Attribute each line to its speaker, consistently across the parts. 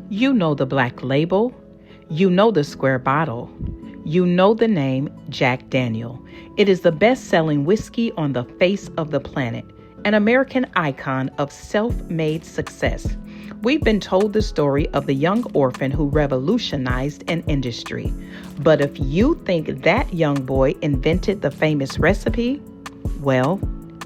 Speaker 1: You know the black label. You know the square bottle. You know the name Jack Daniel. It is the best-selling whiskey on the face of the planet, an American icon of self-made success. We've been told the story of the young orphan who revolutionized an industry. But if you think that young boy invented the famous recipe, well,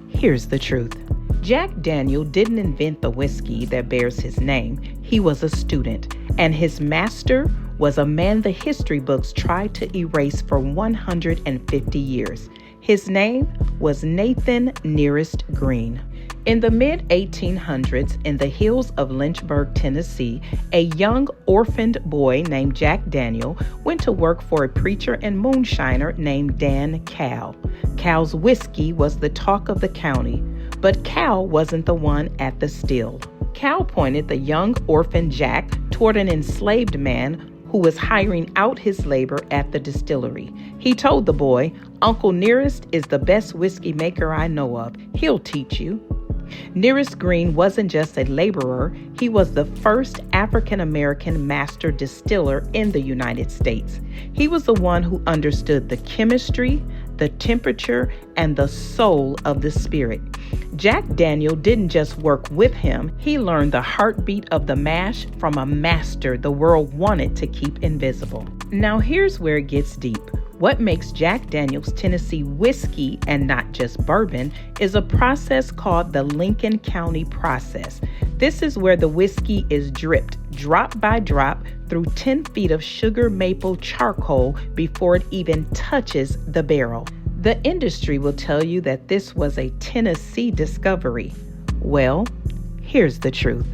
Speaker 1: here's the truth. Jack Daniel didn't invent the whiskey that bears his name. He was a student, and his master was a man the history books tried to erase for 150 years. His name was Nathan Nearest Green. In the mid-1800s, in the hills of Lynchburg, Tennessee, a young orphaned boy named Jack Daniel went to work for a preacher and moonshiner named Dan Cal. Cal's whiskey was the talk of the county, but Cal wasn't the one at the still. Cal pointed the young orphan Jack toward an enslaved man who was hiring out his labor at the distillery. He told the boy, "Uncle Nearest is the best whiskey maker I know of. He'll teach you." Nearest Green wasn't just a laborer, he was the first African-American master distiller in the United States. He was the one who understood the chemistry, the temperature, and the soul of the spirit. Jack Daniel didn't just work with him, he learned the heartbeat of the mash from a master the world wanted to keep invisible. Now here's where it gets deep. What makes Jack Daniel's Tennessee whiskey, and not just bourbon, is a process called the Lincoln County process. This is where the whiskey is dripped, drop by drop, through 10 feet of sugar maple charcoal before it even touches the barrel. The industry will tell you that this was a Tennessee discovery. Well, here's the truth.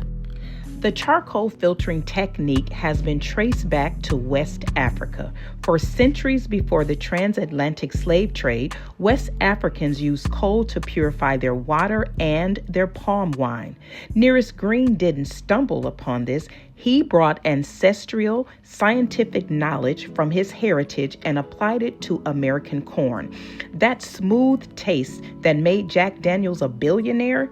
Speaker 1: The charcoal filtering technique has been traced back to West Africa. For centuries before the transatlantic slave trade, West Africans used coal to purify their water and their palm wine. Nearest Green didn't stumble upon this. He brought ancestral scientific knowledge from his heritage and applied it to American corn. That smooth taste that made Jack Daniels a billionaire,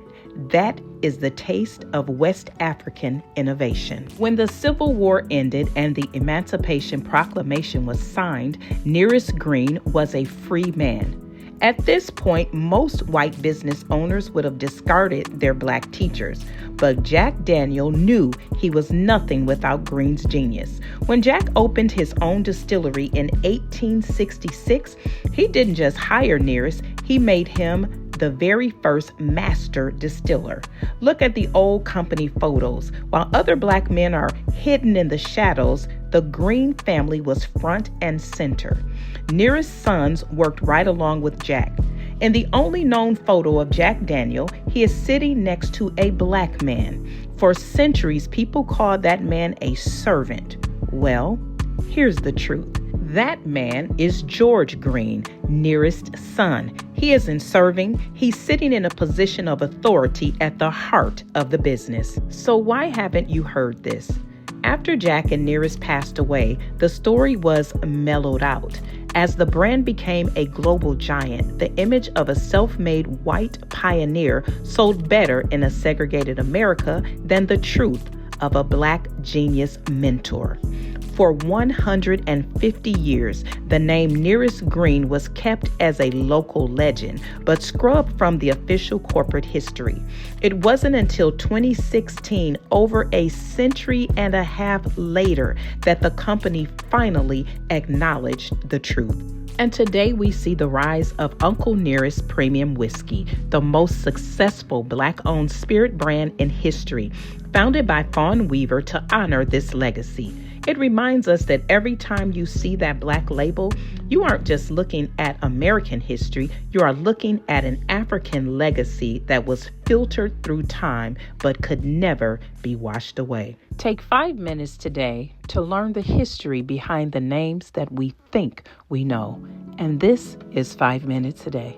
Speaker 1: that is the taste of West African innovation. When the Civil War ended and the Emancipation Proclamation was signed, Nearest Green was a free man. At this point, most white business owners would have discarded their black teachers, but Jack Daniel knew he was nothing without Green's genius. When Jack opened his own distillery in 1866, he didn't just hire Nearest, he made him the very first master distiller. Look at the old company photos. While other black men are hidden in the shadows, the Green family was front and center. Nearest's sons worked right along with Jack. In the only known photo of Jack Daniel, he is sitting next to a black man. For centuries, people called that man a servant. Well, here's the truth. That man is George Green, Nearest's son. He isn't serving, he's sitting in a position of authority at the heart of the business. So why haven't you heard this? After Jack and Nearest passed away, the story was mellowed out. As the brand became a global giant, the image of a self-made white pioneer sold better in a segregated America than the truth of a black genius mentor. For 150 years, the name Nearest Green was kept as a local legend, but scrubbed from the official corporate history. It wasn't until 2016, over a century and a half later, that the company finally acknowledged the truth. And today we see the rise of Uncle Nearest Premium Whiskey, the most successful Black-owned spirit brand in history, founded by Fawn Weaver to honor this legacy. It reminds us that every time you see that black label, you aren't just looking at American history, you are looking at an African legacy that was filtered through time but could never be washed away. Take 5 minutes today to learn the history behind the names that we think we know. And this is 5 minutes a day.